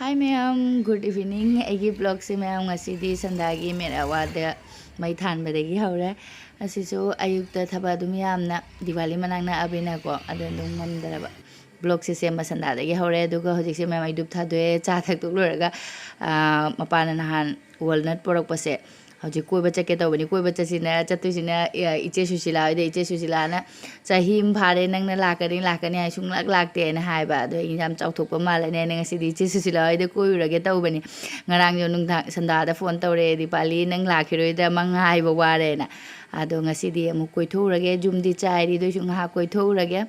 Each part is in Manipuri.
Hi ma'am, good evening. Agi vlog se ma'am ngasidi sandagi Merawada mai thanbadagi hore. Asisu ayukta thaba dum yamna Diwali manangna abina ko adendum mandaraba. Vlog se sema sandadagi hore aduga hojik se ma'am idub thadwe cha thak tuk loraga mapana nahan walnut porak pase. Hojik koi bacha ke tawbani koi bacha sina chatuisina iche susila ide iche susila na chahim phare nangna lakani ai sung lakte na haiba ado injam chauthokpa mala ne ngasi di iche susila ide koi urage tawbani ngarang yo nung sanda da phone tawre di pali nang lakhiroi da mangai ba ware na ado ngasi di amu koi thurage jum di chai ri do sung ha koi thurage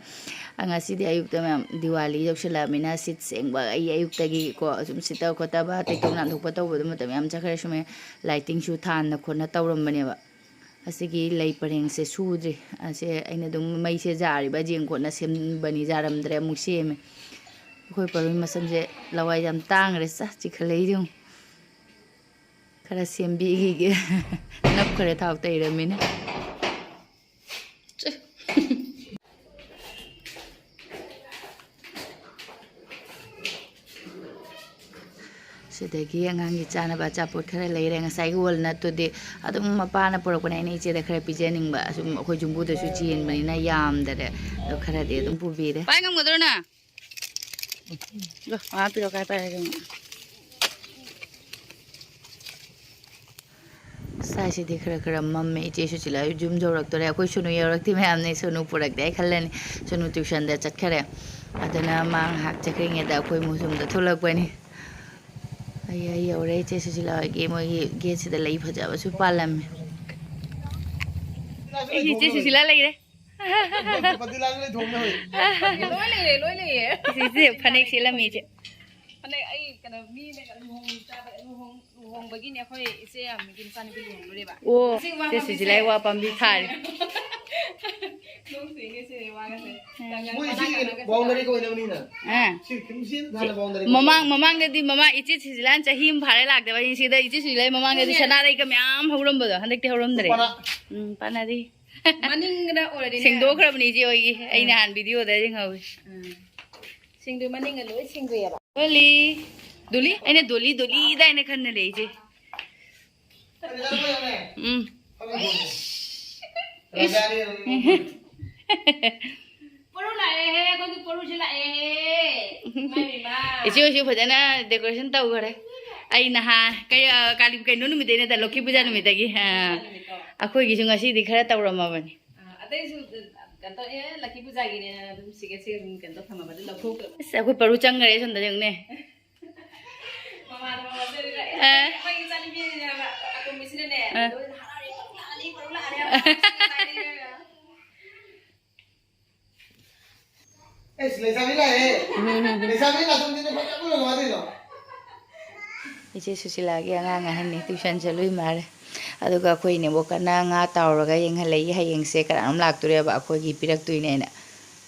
ngasi di ayuk ta ma'am Diwali yoksila mina sit sengba ayuk tagi ko sum sita ko ta ba te tok nam thokpa tawba dum ta ma'am chakhare sume lighting shu than na khona tawram bane ba asigi lei pareng se sudri ase aina dum mai se jari ba jeng ko na sem bani jaram dre mu seme khoi paroi masam je lawai jam tang re sa chikhalei jung khara sem bi gi nap khare thau tai ra min Sedagi angangi chana ba chapot khare leire ngasai walnut to de adum mapana porakone nei che de khare pijening ba sum khoi jumbu de su chin bani na yam da de khare de dum pubi de pai ngam godro na lo ma piro kai pai ga sai se de khare khare mamme che su chila jum jorak to re khoi sunu yorak ti ma'am ne sunu porak de khalani sunu tuition da chat khare adana mang hak chakring da khoi musum da tholak bani ay yore che sila ge mo ge se de lei phaja ba su palam e che sila lei re pati lag le thom me hoi loi le se phanek sila mi che phanek ai kana mi ne kan hong ta ba hong ba gi ne khoi se am gin san bi hong le ba o che sila wa pam bi thar mamang dadi mama ichi silan chahim phare lak de ba sida ichi silai mamang dadi sana rai ka myam hauram ba handak te hauram dre panadi maning da already singdo khrabni ji oi aina han video da jing hawi singdo maning a loi singdo ya ba doli aina doli da aina khanna le ji इसी फजना डेकोरेशन तब घरे आई नहा कई काली कई नुमिते ने लक्ष्मी पूजा नुमिते की अखोई की खरा तौरमाबनी लक्ष्मी पूजा की अखोई परू चंगरे सोंद जोंने इचे सुशीला के आंगांग हनी ट्यूशन चलुई मारे अदुगा अखोई ने बोकना nga तावरगा येंगहलै हयेंग से कराम लाक्तुरेबा अखोई पिरक्तुइने ना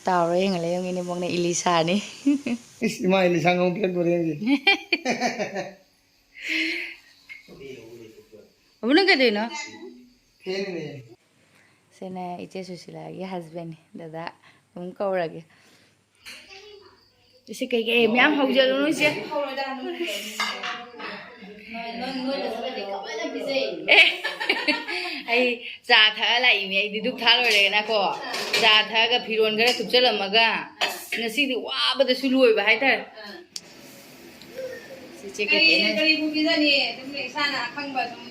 तावरो येंगलै योंगिने बोंगने इलिसा ने इस इमा इलिसा ngong पेन बोरेंगी अबुन के देनो फेन ने सेना इचे सुशीला के हस्बैंड दादा उन कौरगे इसे कई के म्याम हौजलो नो से ai cha tha lai mi ai duk tha loi re na ko cha tha ga phiron ga thupchalamaga ngasi di wa ba da su loi ba hai tar si che ke ne kari bu bi da ni dum le sa na khang ba dum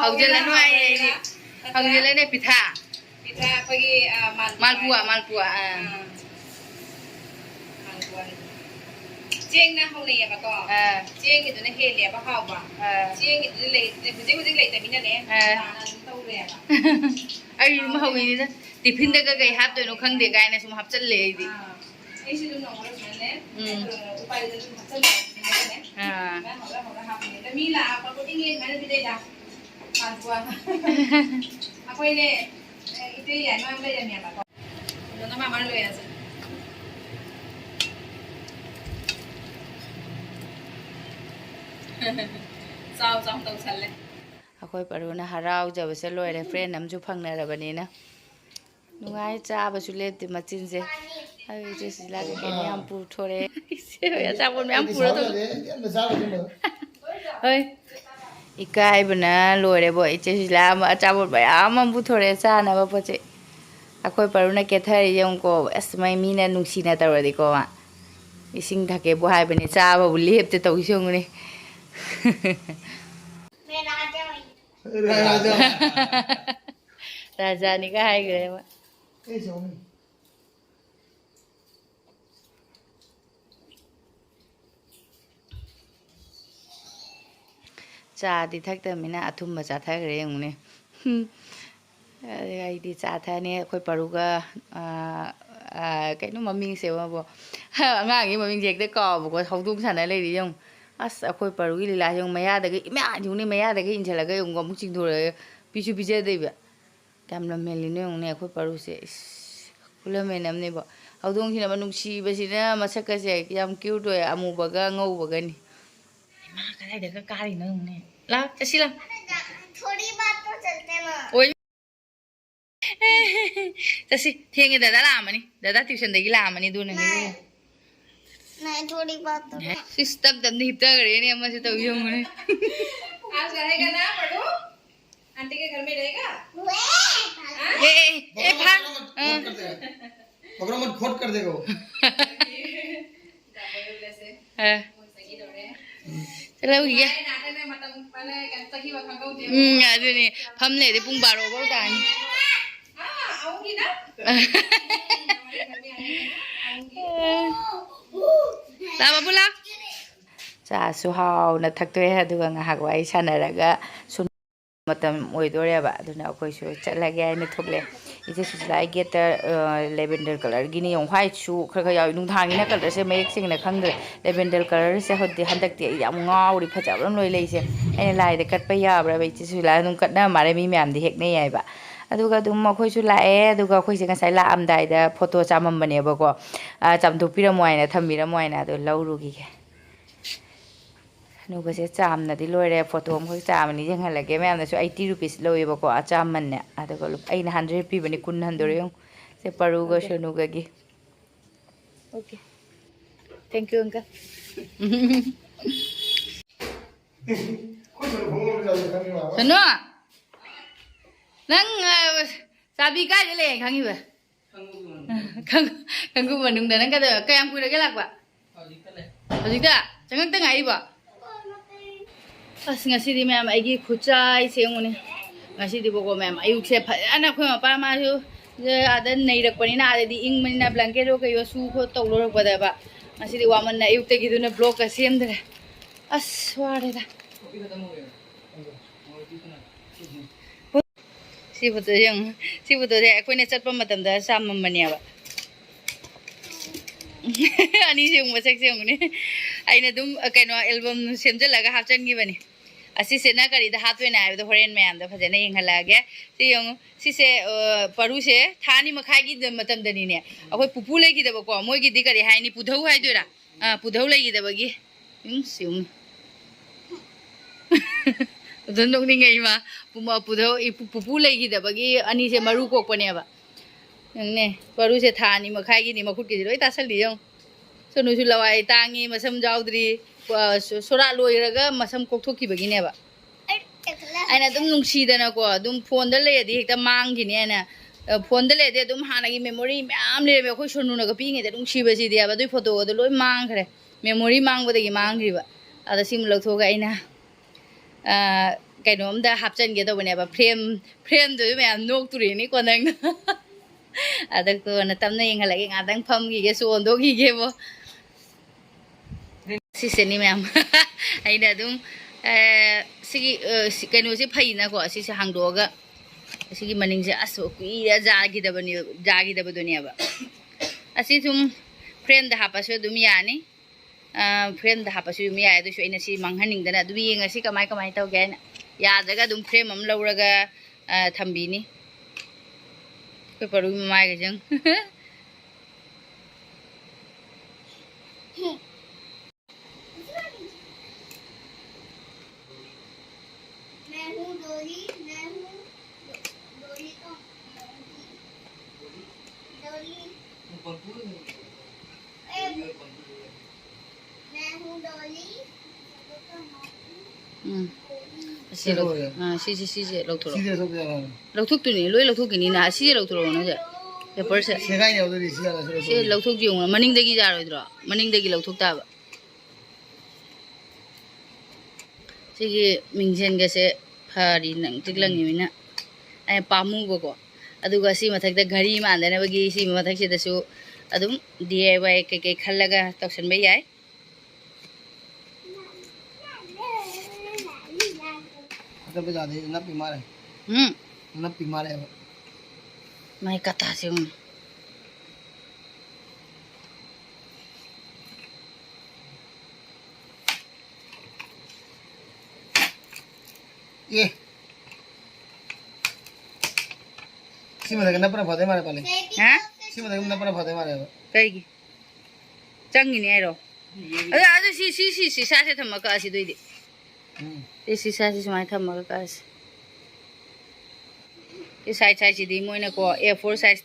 haujala no ai haujala ne pitha phagi malpua chiên na hậu này mà có chiên thì tụi nó hề lẹ bao hậu mà chiên thì tụi nó lấy cái lấy tại mình nè tàu lẹ ai mà hậu gì đó tiffin đó cái hát tụi nó khăng để cái này xong hấp chân lẹ đi ấy xin đừng nói nè phải là hấp chân lẹ nè hậu là mi là có cái nghe mà nó đi đây đã hoàn qua quay nè cái này nó đây là mẹ bà con nó mà ăn rồi à sao trong tàu sân lên अखोई परुना हराव जब से लोरे फ्रेंड हम जो फंगना रबनी ना नुंगाई चाबसु लेते मचिन से 이제 신라가 괜히 안 부터래. 야 잡으면 안 부러도. 어이. 이까이브나 로래 뭐 이제 신라 뭐 잡을 거야. 아무 부터래 싸나 봐 보지. 아코이 바로나 깨타리 용고 에스마이 미나 농시나 따라디고 와. 이싱 닭에 뭐 하이브니 짜봐 울리 hebte tawisiongni. Raja ni ka hai gre ma. Cha di thak ta mina athum ma cha tha gre yung ne. Ai di cha tha ne khoi paru ga cái nó mà mình sẽ mà bộ ngang cái mà mình dệt tới cò bộ có hậu tung sản này lấy đi không khôi paru cái là không mấy à cái mẹ chúng này mấy à cái in là cái ông có một trình độ rồi pichu pichu đây vậy cam làm mền lên ông này khôi paru sẽ làm mền làm này bộ hậu tung khi nào mà nung xì bây giờ mà sắc cái gì làm kêu rồi amu baga ngâu baga này mà cái này được cái gì nữa ông này là cái gì làm थोड़ी बात तो चलते ना ôi तशी ठेंगे दादा लामनी दादा ट्यूशन देगी लामनी दोनों ने नहीं थोड़ी बात तो सिस्टम तब नहीं हिपता करे ने अम्मा से तो यूं ने आज रहेगा ना पढ़ो आंटी के घर में रहेगा ए भाग पकड़ो मत खोट कर देगा वो चलो ये नाटक में मतलब पहले कैसा ही वहाँ का उधर आदमी ने हम ले दे पुंग बारो बहुत आनी आऊंगी ना लामा बुला चा सुहाव न थक्तोय अदुगा ngahak wai sanaraga sun matam oidoreba aduna akoi su chatlaga ai na thokle ije su lai get lavender color gini yong white su khara yaw nung thang ina color se mayek sing na khangde lavender color se hodde handak ti yam ngauri phajabram loi lei se ai lai de kat pa yabra ba ije su lai nung kat na mare mi myam di hek ne yai ba aduga dum makhoi su lae aduga khoi se ngasai la amdai da photo chamam bane ba ko chamdu piramoi na thambiramoi na do laurugi ge nuga se chamna di loire photo am khoi chamni jeng halage me amna su 80 rupees loe ba ko acham ne aduga lu aina 100 pi bani kun handore yong se paruga shonuga gi okay thank you uncle Sano nang sabi ka je le khangi ba khangu manung da nang ka da kayam pura ke lak ba hojik ta changak ta ngai ba as ngasi di ma'am ai gi khuchai seung ne ngasi di bo ko ma'am ayuk se ana khoi ma pa ma su je adan nei rak pani na adi ing mani na blanket ro ka yo su kho to lo rak ba da ba ngasi di wa man na ayuk te gi du na block ka sem de as wa de da sibuto yung sibuto de ako'y nachatpa matamda sa mamanya ba ani siyong masak siyong ni ay na dum kaino album semjalaga hapchan gi bani asi se na kari da hatwe na do horen mayam da phajana yenghalage si yung si se paru se thani makhai gi matam dani ne akoi pupu le gi da ba ko moi gi di kari hai ni pudhau hai doira pudhau le gi da ba gi siung Don dong ni ngai ma puma pudhau pupu le gi da ba gi ani se maru kok pa ne ba ne paru se thani makhai gi ni makhut gi roi ta sal di yong sonu su lawai tangi masam jaudri sora loiraga masam kokthokki bagi ne ba aina dum nungsi dana ko dum phone da le di hekta mang gi ne na phone da le de dum hana gi memory myam le me khoi sonu na ga pi nge da nungsi ba si dia ba dui photo do loi mang khare memory mang ba de gi mang ri ba ada sim lok thoga aina kainom da hapchan ge do bane ba frame do me am nok turi ni ko nang ada ko na tam na yeng halage ngadang pham gi ge so do gi ge bo si se ni ma'am ai da dum si kaino si phai na ko si se hang do ga si gi maning se aso kui ya ja gi da ba dunia ba asi tum frame da hapa so dum ya ni frame da hapa so dum ya do so ina si manghaning da na du yeng asi kamai tau ge na ya jaga dum frame am lauraga thambi ni ko paru mai ge jang मैं हूँ डोली तो डोली हूँ डॉली ꯁꯤ ꯂꯧ ꯁꯤꯁꯦ ꯂꯧꯊꯣꯔꯛꯑꯣ सीधे सब जा रहा है ꯂꯧꯊꯣꯛꯇꯣꯏꯅꯤ ꯂꯣꯏ ꯂꯧꯊꯣꯛꯈꯤꯅꯤꯅ ꯁꯤꯁꯦ ꯂꯧꯊꯣꯔꯛꯑꯣ ꯅꯪꯁꯦ ꯄꯦꯄꯔꯁꯦ सेगाई नहीं उधर सीधा सीधा ꯁꯤ ꯂꯧꯊꯣꯛꯇꯤ ꯌꯦꯡꯉꯣ ꯃꯅꯤꯡꯗꯒꯤ ꯌꯥꯔꯣꯏꯗ꯭ꯔꯣ ꯃꯅꯤꯡꯗꯒꯤ ꯂꯧꯊꯣꯛ ꯇꯥꯕ ꯁꯤꯒꯤ ꯃꯤꯡꯖꯦꯟꯒꯁꯦ ꯐꯔꯤ ꯅꯪ ꯇꯤꯛꯂꯪꯉꯤꯃꯤꯅ ꯑꯩꯅ ꯄꯥꯝꯃꯨꯕꯀꯣ ꯑꯗꯨꯒ ꯁꯤ ꯃꯊꯛꯇ ꯘꯔꯤ ꯃꯥꯟꯗꯅꯕꯒꯤ ꯁꯤ ꯃꯊꯛꯁꯤꯗꯁꯨ ꯑꯗꯨꯝ DIY ꯀꯩꯀꯩ ꯈꯜꯂꯒ ꯇꯧꯁꯟꯕ ꯌꯥꯏ अगर पे जाते ना बीमार है ना बीमार है माई कथासे हुन् ये सीमा देखना अपना फादे मारे पहले हाँ सीमा देखना अपना फादे मारे कईगी चंगिनी आइरो अदु सी सासे थम्मका असि दुइदि सी सासे सुमाइ थम्मका कासे cái size gì đi mỗi ko A4 size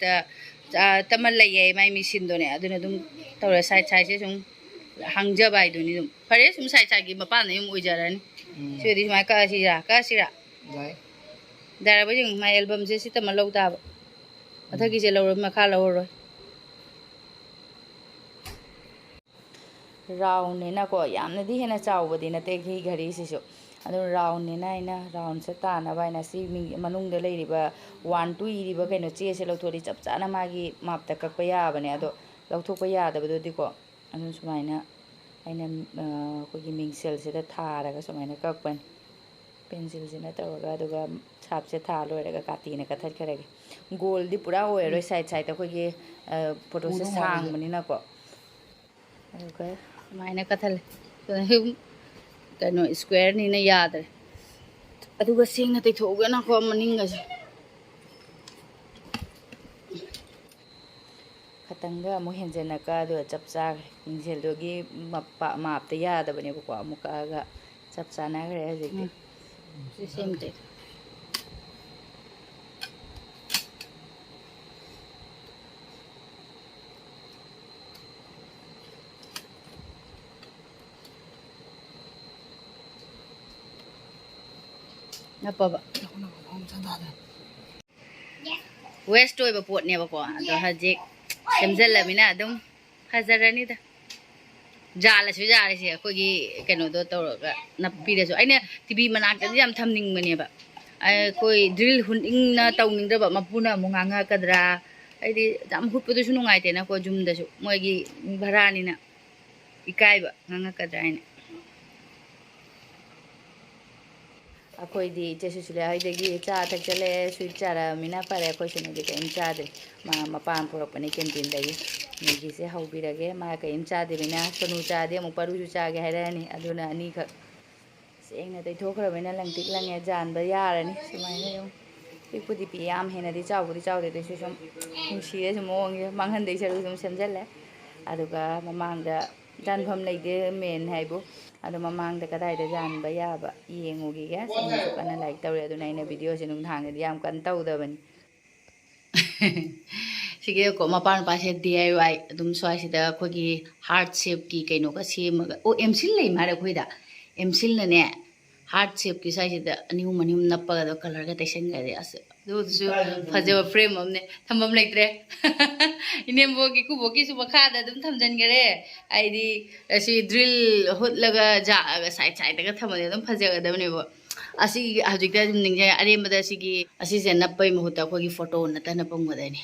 ta tamal lai mai machine do ne aduna dum tawra size sum hangja bai do ni dum pare sum size gi ma pa ne mu jara ni se di mai ka si ra जाए dara ba jing mai album je si tamal lo ta ba atha gi je lo ma kha lo ro round ne na ko yamna di hena chaw ba di na te gi ghari si so ꯑꯗꯨ ꯔꯥꯎꯟꯅꯤꯅ ꯑꯩꯅ ꯔꯥꯎꯟꯁꯦ ꯇꯥꯅꯕ ꯑꯩꯅ ꯁꯤ ꯃꯅꯨꯡꯗ ꯂꯩꯔꯤꯕ 1 2 ꯏꯔꯤꯕ ꯀꯩꯅꯣ ꯆꯦꯁꯦ ꯂꯧꯊꯣꯛꯑꯗꯤ ꯆꯞ ꯆꯥꯅ ꯃꯥꯒꯤ ꯃꯥꯞꯇ ꯀꯛꯄ ꯌꯥꯕꯅꯦ ꯑꯗꯣ ꯂꯧꯊꯣꯛꯄ ꯌꯥꯗꯕꯗꯨꯗꯤꯀꯣ ꯑꯗꯨꯝ ꯁꯨꯃꯥꯏꯅ ꯑꯩꯅ ꯑꯩꯈꯣꯏꯒꯤ ꯃꯤꯡꯁꯦꯜꯁꯤꯗ ꯊꯥꯔꯒ ꯁꯨꯃꯥꯏꯅ ꯀꯛꯄꯅꯤ ꯄꯦꯟꯁꯤꯜꯁꯤꯅ ꯇꯧꯔꯒ ꯑꯗꯨꯒ ꯁꯥꯞꯁꯦ ꯊꯥ ꯂꯣꯏꯔꯒ ꯀꯥꯇꯤꯅ ꯀꯠꯊꯠꯈ꯭ꯔꯒꯦ ꯒꯣꯜꯗꯤ ꯄꯨꯔꯥ ꯑꯣꯏꯔꯔꯣꯏ ꯁꯥꯏꯗ ꯁꯥꯏꯗ ꯑꯩꯈꯣꯏꯒꯤ ꯐꯣꯇꯣꯁꯦ ꯁꯥꯡꯕꯅꯤꯅꯀꯣ ꯑꯗꯨꯒ ꯁꯨꯃꯥꯏꯅ ꯀꯠꯊꯠꯂꯦ ꯀꯩꯅꯣ ꯁ꯭ꯀ꯭ꯋꯦꯔꯅꯤꯅ ꯌꯥꯗ꯭ꯔꯦ ꯑꯗꯨꯒ ꯁꯦꯡꯅ ꯇꯩꯊꯣꯛꯎꯒꯅꯀꯣ ꯃꯅꯤꯡꯒꯁꯦ ꯈꯇꯪꯒ ꯑꯃꯨꯛ ꯍꯦꯟꯖꯟꯅ ꯀꯛꯑꯗꯨꯒ ꯆꯞ ꯆꯥꯈ꯭ꯔꯦ ꯃꯤꯡꯁꯦꯜꯗꯨꯒꯤ ꯃꯥꯞꯇ ꯌꯥꯗꯕꯅꯦꯕꯀꯣ ꯑꯃꯨꯛ ꯀꯛꯑꯒ ꯆꯞ ꯆꯥꯅꯈ꯭ꯔꯦ ꯍꯧꯖꯤꯛꯇꯤ ꯁꯤ ꯁꯦꯡꯅ ꯇꯩꯊꯣꯛ ꯅꯞꯄꯕ ꯋꯦꯁꯠ ꯑꯣꯏꯕ ꯄꯣꯠꯅꯦꯕꯀꯣ ꯑꯗꯣ ꯍꯧꯖꯤꯛ ꯁꯦꯝꯖꯜꯂꯕꯅꯤꯅ ꯑꯗꯨꯝ ꯐꯖꯔꯅꯤꯗ ꯖꯥꯜꯂꯁꯨ ꯌꯥꯔꯤꯁꯦ ꯑꯩꯈꯣꯏꯒꯤ ꯀꯩꯅꯣꯗꯣ ꯇꯧꯔꯒ ꯅꯞꯄꯤꯔꯁꯨ ꯑꯩꯅ ꯇꯤꯚꯤ ꯃꯅꯥꯛꯇꯗꯤ ꯌꯥꯝ ꯊꯝꯅꯤꯡꯕꯅꯦꯕ ꯑꯩꯈꯣꯏ ꯗ꯭ꯔꯤꯜ ꯍꯨꯠꯅꯤꯡꯅ ꯇꯧꯅꯤꯡꯗ꯭ꯔꯕ ꯃꯄꯨꯅ ꯑꯃꯨꯛ ꯉꯥꯡꯉꯛꯀꯗ꯭ꯔꯥ ꯍꯥꯏꯗꯤ ꯌꯥꯝ ꯍꯨꯠꯄꯗꯨꯁꯨ ꯅꯨꯡꯉꯥꯏꯇꯦꯅꯀꯣ ꯌꯨꯝꯗꯁꯨ ꯃꯣꯏꯒꯤ ꯚꯔꯥꯅꯤꯅ ꯏꯀꯥꯏꯕ ꯉꯥꯡꯉꯛꯀꯗ꯭ꯔꯥ ꯍꯥꯏꯅ ꯑꯩꯈꯣꯏꯗꯤ ꯏꯆꯦ ꯁꯨꯁꯤꯂꯥ ꯍꯣꯏꯗꯒꯤ ꯆꯥ ꯊꯛꯆꯜꯂꯦ ꯁ꯭ꯋꯤꯠ ꯆꯥꯔꯃꯤꯅ ꯐꯔꯦ ꯑꯩꯈꯣꯏ ꯁꯤꯅꯗꯤ ꯀꯔꯤꯝ ꯆꯥꯗ꯭ꯔꯤ ꯃꯄꯥꯟ ꯄꯨꯔꯛꯄꯅꯤ ꯀꯦꯟꯇꯤꯟꯗꯒꯤ ꯃꯦꯒꯤꯁꯦ ꯍꯧꯕꯤꯔꯒꯦ ꯃꯥ ꯀꯔꯤꯝ ꯆꯥꯗ꯭ꯔꯤꯕꯅꯤꯅ ꯁꯣꯅꯨ ꯆꯥꯗꯤ ꯑꯃꯨꯛ ꯄꯔꯨꯁꯨ ꯆꯥꯒꯦ ꯍꯥꯏꯔꯛꯑꯅꯤ ꯑꯗꯨꯅ ꯑꯅꯤꯈꯛ ꯁꯦꯡꯅ ꯇꯩꯊꯣꯛꯈ꯭ꯔꯕꯅꯤꯅ ꯂꯪꯇꯤꯛ ꯂꯪꯉꯦ ꯖꯥꯟꯕ ꯌꯥꯔꯅꯤ ꯁꯨꯃꯥꯏꯅ ꯑꯗꯨꯝ ꯄꯤꯛꯄꯨꯗꯤ ꯄꯤ ꯌꯥꯝ ꯍꯦꯟꯅꯗꯤ ꯆꯥꯎꯕꯨꯗꯤ ꯆꯥꯎꯗꯦ ꯑꯗꯨꯏꯁꯨ ꯁꯨꯝ ꯅꯨꯡꯁꯤꯔꯦ ꯁꯨꯝ ꯃꯑꯣꯡꯁꯦ ꯃꯥꯡꯍꯟꯗꯩ ꯁꯔꯨꯛ ꯁꯨꯝ ꯁꯦꯝꯖꯜꯂꯦ ꯑꯗꯨꯒ ꯃꯃꯥꯡꯗ ꯖꯥꯟꯐꯝ ꯂꯩꯇꯦ ꯃꯦꯟ ꯍꯥꯏꯕꯨ ꯑꯗꯣ ꯃꯃꯥꯡꯗ ꯀꯗꯥꯏꯗ ꯖꯥꯟꯕ ꯌꯥꯕ ꯌꯦꯡꯉꯨꯈꯤꯒꯦ ꯁꯤꯅꯁꯨ ꯀꯟꯅ ꯂꯥꯏꯛ ꯇꯧꯔꯦ ꯑꯗꯨꯅ ꯑꯩꯅ ꯚꯤꯗꯤꯑꯣꯁꯦ ꯅꯨꯡꯗꯥꯡꯗꯗꯤ ꯌꯥꯝ ꯀꯟꯅ ꯇꯧꯗꯕꯅꯤ ꯁꯤꯒꯤꯀꯣ ꯃꯄꯥ ꯅꯨꯄꯥꯁꯦ DIY ꯑꯗꯨꯝ ꯁ꯭ꯋꯥꯏꯁꯤꯗ ꯑꯩꯈꯣꯏꯒꯤ ꯍꯥꯔꯠ ꯁꯦꯞꯀꯤ ꯀꯩꯅꯣꯒ ꯁꯦꯝꯃꯒ ꯑꯦꯝꯁꯤꯜ ꯂꯩ ꯃꯥꯔꯦ ꯑꯩꯈꯣꯏꯗ ꯑꯦꯝꯁꯤꯜꯅꯅꯦ ꯍꯥꯔꯠ ꯁꯦꯞꯀꯤ ꯁ꯭ꯋꯥꯏꯁꯤꯗ ꯑꯅꯤ ꯑꯍꯨꯝ ꯅꯞꯄꯒ ꯀꯂꯔꯒ ꯇꯩꯁꯟꯈ꯭ꯔꯗꯤ ꯑꯁ ꯑꯗꯨꯁꯨ ꯐꯖꯕ ꯐ꯭ꯔꯦꯝ ꯑꯃꯅꯦ ꯊꯝꯐꯝ ꯂꯩꯇ꯭ꯔꯦ ꯏꯅꯦꯝꯕꯣꯛꯀꯤ ꯀꯨꯕꯣꯛꯀꯤꯁꯨ ꯃꯈꯥꯗ ꯑꯗꯨꯝ ꯊꯝꯖꯤꯟꯈꯔꯦ ꯍꯥꯏꯗꯤ ꯑꯁꯤ ꯗ꯭ꯔꯤꯜ ꯍꯨꯠꯂꯒ ꯖꯥꯛꯑꯒ ꯁꯥꯏꯗ ꯁꯥꯏꯗꯒ ꯊꯝꯃꯗꯤ ꯑꯗꯨꯝ ꯐꯖꯒꯗꯕꯅꯦꯕ ꯑꯁꯤꯒꯤ ꯍꯧꯖꯤꯛꯇ ꯑꯗꯨꯝ ꯅꯤꯡꯖꯪꯉꯦ ꯑꯔꯦꯝꯕꯗ ꯑꯁꯤꯁꯦ ꯅꯞꯄꯩ ꯃꯍꯨꯠꯇ ꯑꯩꯈꯣꯏꯒꯤ ꯐꯣꯇꯣ ꯅꯠꯇ ꯅꯞꯄꯝꯒꯗꯣꯏꯅꯤ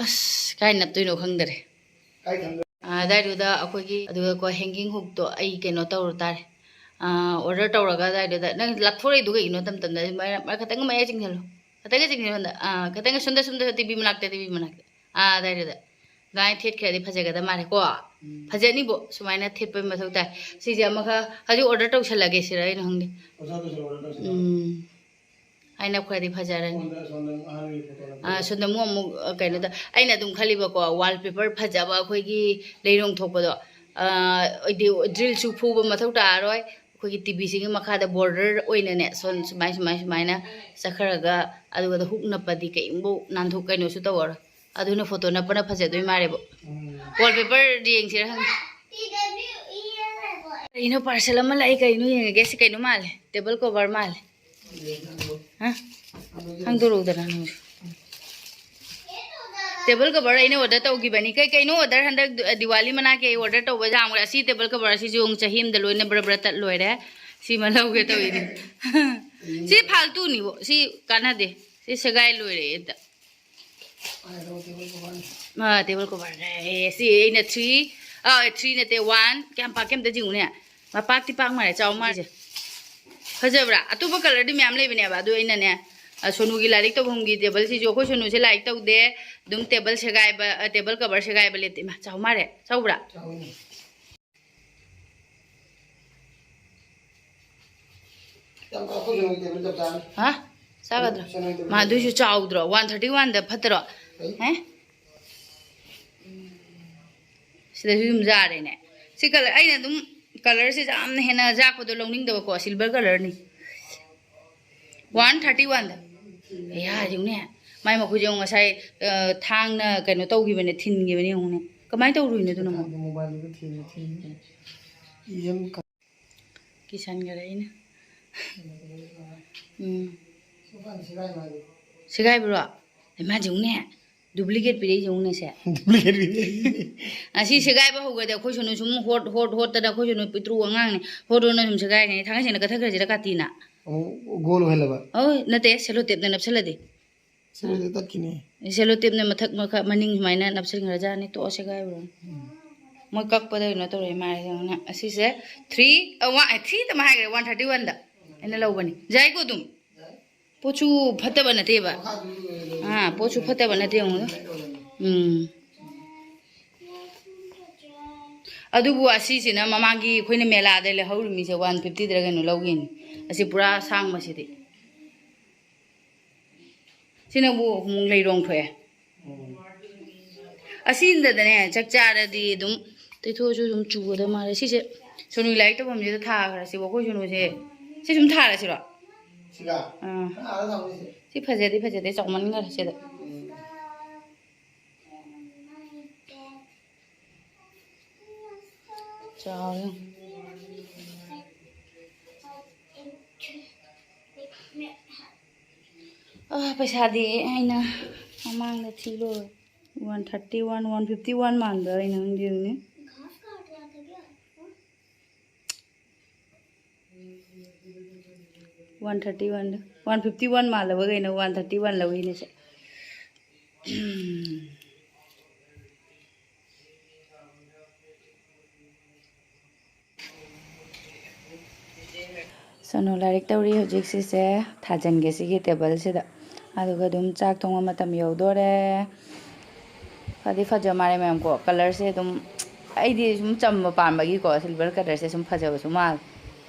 ꯑꯁ ꯀꯥꯏ ꯅꯞꯇꯣꯏꯅꯣ ꯈꯪꯗꯔꯦ ꯑꯗꯥꯏꯗꯨꯗ ꯑꯩꯈꯣꯏꯒꯤ ꯑꯗꯨꯒꯀꯣ ꯍꯦꯡꯒꯤꯡ ꯍꯨꯛꯇꯣ ꯑꯩ ꯀꯩꯅꯣ ꯇꯧꯔ ꯇꯥꯔꯦ ꯑꯣꯔꯗꯔ ꯇꯧꯔꯒ ꯑꯗꯥꯏꯗꯨꯗ ꯅꯪ ꯂꯥꯞꯊꯣꯔꯛꯏꯗꯨ ꯀꯩꯒꯤꯅꯣ ꯇꯝꯇꯝꯅ ꯈꯇꯪꯒ ꯃꯌꯥꯏ ꯆꯤꯡꯁꯜꯂꯣ ꯈꯇꯪꯒ ꯆꯤꯡꯁꯜꯂꯣ ꯈꯇꯪꯒ ꯁꯣꯝꯗ ꯇꯤꯚꯤ ꯃꯅꯥꯛꯇ ꯑꯗꯥꯏꯗꯨꯗ ꯒꯥꯏ ꯊꯦꯠꯈ꯭ꯔꯗꯤ ꯐꯖꯒꯗꯕ ꯃꯥꯜꯂꯦꯀꯣ ꯐꯖꯅꯤꯕꯣ ꯁꯨꯃꯥꯏꯅ ꯊꯦꯠꯄꯩ ꯃꯊꯧ ꯇꯥꯏ ꯁꯤꯁꯦ ꯑꯃꯈꯛ ꯍꯧꯖꯤꯛ ꯑꯣꯔꯗꯔ ꯇꯧꯁꯜꯂꯒꯦ ꯁꯤꯔ ꯑꯩꯅ ꯈꯪꯗꯦ ꯑꯩꯅ ꯈꯔꯗꯤ ꯐꯖꯔꯅꯤ ꯁꯣꯝꯗ ꯑꯃꯨꯛ ꯀꯩꯅꯣꯗ ꯑꯩꯅ ꯑꯗꯨꯝ ꯈꯜꯂꯤꯕꯀꯣ ꯋꯥꯜꯄꯦꯄꯔ ꯐꯖꯕ ꯑꯩꯈꯣꯏꯒꯤ ꯂꯩꯔꯣꯡ ꯊꯣꯛꯄꯗꯣ ꯑꯩꯗꯤ ꯗ꯭ꯔꯤꯜꯁꯨ ꯐꯨꯕ ꯃꯊꯧ ꯇꯥꯔꯔꯣꯏ ꯑꯩꯈꯣꯏꯒꯤ ꯇꯤꯚꯤꯁꯤꯒꯤ ꯃꯈꯥꯗ ꯕꯣꯔꯗꯔ ꯑꯣꯏꯅꯅꯦ ꯁꯨꯃꯥꯏꯅ ꯆꯠꯈ꯭ꯔꯒ ꯑꯗꯨꯒ ꯍꯨꯛ ꯅꯞꯄꯗꯤ ꯀꯩꯝꯐꯧ ꯅꯥꯟꯊꯣꯛ ꯀꯩꯅꯣꯁꯨ ꯇꯧꯔꯔꯣꯏ ꯑꯗꯨꯅ ꯐꯣꯇꯣ ꯅꯞꯄꯅ ꯐꯖꯗꯣꯏ ꯃꯥꯜꯂꯦꯕ ꯋꯥꯜꯄꯦꯄꯔ ꯌꯦꯡꯁꯤꯔ ꯈꯪꯗꯦ ꯀꯩꯅꯣ ꯄꯥꯔꯁꯦꯜ ꯑꯃ ꯂꯥꯛꯏ ꯀꯩꯅꯣ ꯌꯦꯡꯉꯒꯦ ꯁꯤ ꯀꯩꯅꯣ ꯃꯥꯜꯂꯦ ꯇꯦꯕꯜ ꯀꯣꯚꯔ ꯃꯥꯜꯂꯦ ꯍꯥ ꯍꯥꯡꯗꯣꯔꯛꯎꯗꯅ ꯅꯪꯁꯨ ꯇꯦꯕꯜ ꯀꯣꯚꯔ ꯑꯩꯅ ꯑꯣꯔꯗꯔ ꯇꯧꯈꯤꯕꯅꯤ ꯀꯩꯅꯣ ꯑꯣꯔꯗꯔ ꯍꯟꯗꯛ ꯗꯤꯋꯥꯂꯤ ꯃꯅꯥꯛꯀꯤ ꯑꯩ ꯑꯣꯔꯗꯔ ꯇꯧꯕ ꯌꯥꯝꯈ꯭ꯔꯦ ꯑꯁꯤ ꯇꯦꯕꯜ ꯀꯣꯚꯔ ꯑꯁꯤꯁꯨ ꯆꯍꯤ ꯑꯃꯗ ꯂꯣꯏꯅ ꯕ꯭ꯔ ꯇꯠ ꯂꯣꯏꯔꯦ ꯁꯤꯃ ꯂꯧꯒꯦ ꯇꯧꯏꯅꯤ ꯁꯤ ꯐꯥꯜꯇꯨꯅꯤꯕꯣ ꯁꯤ ꯀꯥꯟꯅꯗꯦ ꯁꯤ ꯁꯦꯒꯥꯏ ꯂꯣꯏꯔꯦ ꯑꯝꯇ ꯇꯦꯕꯜ ꯀꯣꯚꯔ ꯁꯤ ꯑꯩꯅ 3 ꯅꯠꯇꯦ 1 ꯀꯌꯥꯝ ꯄꯥꯛꯀꯦ ꯑꯝꯇ ꯌꯦꯡꯉꯨꯅꯦ ꯃꯄꯥꯛꯇꯤ ꯄꯥꯛ ꯃꯥꯜꯂꯦ ꯆꯥꯎ ꯃꯥꯜꯂꯦ ꯐꯖꯕ꯭ꯔꯥ ꯑꯇꯣꯞꯄ ꯀꯂꯔꯗꯤ ꯃꯌꯥꯝ ꯂꯩꯕꯅꯦꯕ ꯑꯗꯨ ꯑꯩꯅꯅꯦ ꯁꯣꯅꯨꯒꯤ ꯂꯥꯏꯔꯤꯛ ꯇꯧꯐꯝꯒꯤ ꯇꯦꯕꯜꯁꯤꯁꯨ ꯑꯩꯈꯣꯏ ꯁꯣꯅꯨꯁꯦ ꯂꯥꯏꯔꯤꯛ ꯇꯧꯗꯦ ꯑꯗꯨꯝ ꯇꯦꯕꯜ ꯁꯦꯒꯥꯏꯕ ꯇꯦꯕꯜ ꯀꯣꯚꯔ ꯁꯦꯒꯥꯏꯕ ꯂꯦꯞꯇꯦ ꯏꯃꯥ ꯆꯥꯎ ꯃꯥꯜꯂꯦ ꯆꯥꯎꯕ꯭ꯔꯥ ꯍꯥ ꯆꯥꯒꯗ꯭ꯔꯥ ꯃꯥ ꯑꯗꯨꯏꯁꯨ ꯆꯥꯎꯗ꯭ꯔꯣ 131ꯗ ꯐꯠꯇ꯭ꯔꯣ ꯁꯤꯗꯁꯨ ꯑꯗꯨꯝ ꯌꯥꯔꯦꯅꯦ ꯁꯤ ꯀꯂꯔ ꯑꯩꯅ ꯑꯗꯨꯝ ꯀꯂꯔꯁꯦ ꯌꯥꯝꯅ ꯍꯦꯟꯅ ꯌꯥꯛꯄꯗꯣ ꯂꯧꯅꯤꯡꯗꯕꯀꯣ ꯁꯤꯜꯚꯔ ꯀꯂꯔꯅꯤ 131ꯗ ꯌꯥꯔꯤꯎꯅꯦ ꯃꯥꯏ ꯃꯈꯣꯏꯁꯦ ꯉꯁꯥꯏ ꯊꯥꯡꯅ ꯀꯩꯅꯣ ꯇꯧꯈꯤꯕꯅꯦ ꯊꯤꯟꯈꯤꯕꯅꯦ ꯌꯦꯡꯉꯨꯅꯦ ꯀꯃꯥꯏꯅ ꯇꯧꯔꯨꯏꯅꯣ ꯑꯗꯨꯅ ꯀꯤꯁꯟꯈꯔꯦ ꯑꯩꯅ ꯁꯦꯒꯥꯏꯕ꯭ꯔꯣ ꯏꯃꯥ ꯌꯦꯡꯉꯨꯅꯦ ꯗꯨꯄ꯭ꯂꯤꯀꯦꯠ ꯄꯤꯔꯛꯏ ꯌꯦꯡꯉꯨꯅꯦ ꯁꯦ ꯑꯁꯤ ꯁꯦꯒꯥꯏꯕ ꯍꯧꯒ꯭ꯔꯗꯤ ꯑꯩꯈꯣꯏ ꯁꯣꯅꯨ ꯁꯨꯝ ꯍꯣꯠꯇꯅ ꯑꯩꯈꯣꯏ ꯁꯣꯅꯨ ꯄꯤꯇ꯭ꯔꯨ ꯑꯉꯥꯡꯅꯦ ꯍꯣꯠꯇꯅ ꯁꯨꯝ ꯁꯦꯒꯥꯏꯔꯤꯅꯤ ꯊꯥꯡꯒꯩ ꯁꯦꯡꯅ ꯀꯊꯛꯈ꯭ꯔꯁꯤꯔ ꯀꯥꯇꯤꯅ गोल होलबा ꯍꯣꯏ ꯅꯠꯇꯦ ꯁꯦꯂꯣ ꯇꯦꯞꯅ ꯅꯞꯁꯜꯂꯗꯤ सिरे तत्किनी ꯁꯦꯂꯣ ꯇꯦꯞꯅ ꯃꯊꯛ ꯃꯈꯥ ꯃꯅꯤꯡ ꯁꯨꯃꯥꯏꯅ ꯅꯞꯁꯤꯟꯈ꯭ꯔꯖꯥꯠꯅꯤ ꯇꯣꯛꯑ ꯁꯦꯒꯥꯏꯕ꯭ꯔꯣ ꯃꯣꯏ ꯀꯛꯄꯗ ꯀꯩꯅꯣ ꯇꯧꯔꯛꯑꯦ ꯃꯥꯜꯂꯦ ꯑꯁꯤꯁꯦ 3 ꯇꯃ ꯍꯥꯏꯈ꯭ꯔꯦ 131ꯗ ꯑꯩꯅ ꯂꯧꯕꯅꯤ ꯌꯥꯏꯀꯣ ꯑꯗꯨꯝ ꯄꯣꯠꯁꯨ ꯐꯠꯇꯕ ꯅꯠꯇꯦꯕ ꯄꯣꯠꯁꯨ ꯐꯠꯇꯕ ꯅꯠꯇꯦ ꯌꯦꯡꯉꯨ ꯑꯗꯨꯕꯨ ꯑꯁꯤꯁꯤꯅ ꯃꯃꯥꯡꯒꯤ ꯑꯩꯈꯣꯏꯅ ꯃꯦꯂꯥꯗ ꯂꯧꯍꯧꯔꯤꯃꯤꯁꯦ 150ꯗꯔ ꯀꯩꯅꯣ ꯂꯧꯒꯤꯅꯤ ꯑꯁꯤ ꯄꯨꯔꯥ ꯁꯥꯡꯕꯁꯤꯗꯤ ꯁꯤꯅꯕꯨ ꯑꯃꯨꯛ ꯂꯩꯔꯣꯡ ꯊꯣꯛꯑꯦ ꯑꯁꯤꯗꯅꯦ ꯆꯥꯛ ꯆꯥꯔꯗꯤ ꯑꯗꯨꯝ ꯇꯩꯊꯣꯛꯑꯁꯨ ꯑꯗꯨꯝ ꯆꯨꯒꯗꯕ ꯃꯥꯜꯂꯦ ꯁꯤꯁꯦ ꯁꯣꯅꯨ ꯂꯥꯏꯔꯤꯛ ꯇꯧꯐꯝꯁꯤꯗ ꯊꯥꯈ꯭ꯔꯁꯤꯕ ꯑꯩꯈꯣꯏ ꯁꯣꯅꯨꯁꯦ ꯁꯤ ꯁꯨꯝ ꯊꯥꯔꯁꯤꯔꯣ ꯁꯤ ꯐꯖꯗꯦ ꯆꯥꯎꯃꯟꯈꯔꯦ ꯁꯤꯗ ꯆꯥꯎꯔꯦ ꯄꯩꯁꯥꯗꯤ ꯑꯩꯅ ꯃꯃꯥꯡꯗ ꯊꯤ ꯂꯣꯏꯔꯦ 131 151 ꯃꯥꯟꯕ꯭ꯔꯥ ꯑꯩꯅ ꯈꯪꯗꯦꯅꯦ घास काट रहा था क्या 131 151 मालबा कहीं 131 लगी से सनो लाइक तौरी हजिक सिसे थाजनगे सिगी टेबल सिदा अदुगा दुम चाक थोंगा मतम यौदोरे फदी फज मारे मैम को कलर से दुम आइदी सुम चम्ब पांबगी को सिल्वर कलर से सुम फजबसु माल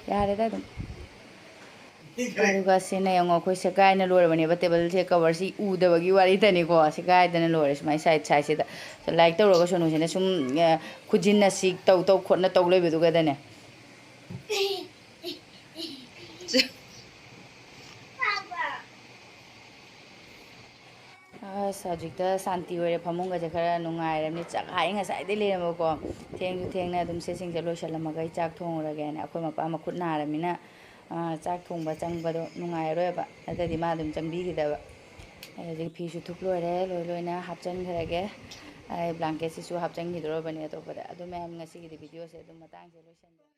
यारेदा दुम अदुगा सिने यंगो कोइ से गायना लोरबने टेबल से कवर सी उदबगी वारी तनी को से गायदना लोरे सुमाय साइड साइड से लाइक तौरगा सोनु सिने सुम खुजिन सी तौ तौ खोना तौ लेबेदुगा दने हजिकता शांति होरे फमुंगसे खरा नुंगाइरमनि चाक हाइ ngसाइदे लेरमको थेंगु थेंगना दुम सेसिंगसे लोइसलमगा चाक थोंगरगेना अखोय मपा मखुट नारमिना चाक थोंबा चंगबदो नुंगाइरोयबा अतदि मा दुम चंगबिगिदबा हजिक फीसु थुप लोइरे लोइना हापचनखरगे ब्लैंकेट सिसु हापचनगिदरोबने अतोपदा अदु मैम ngasiगि भिडियो से दुम मतांग से लोइसन